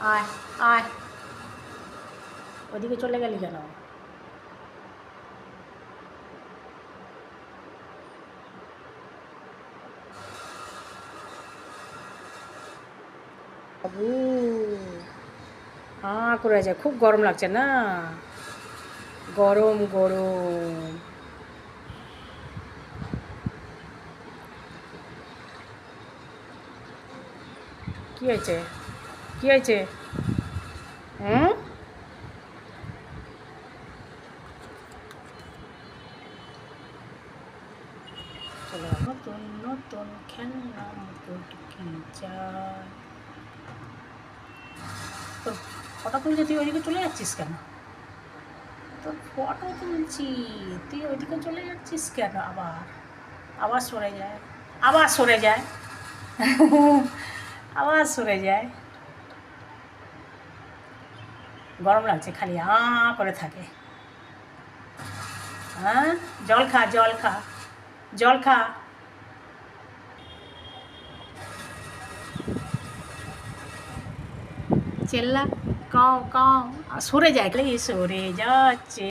আয় আয়, ওদিকে চলে গেলি কেন? বাবু হাঁ করে যায়, খুব গরম লাগছে না? গরম গরম। কি হয়েছে? কি হয়েছে? হুম? চলো, নতুন নতুন খেলনা কি চাই। তোর ফটো তুলছে, তুই ওইদিকে চলে যাচ্ছিস কেন? তোর ফটো তুলছি, তুই ওইদিকে চলে যাচ্ছিস কেন? আবার আবার সরে যায়, আবার সরে যায়, আবার সরে যায়। গরম লাগছে, খালি করে থাকে। হ্যাঁ, জল খা, জল খা, জল খা। চেল্লা, কাও কাও, সরে যায়, খালি সরে যাচ্ছে।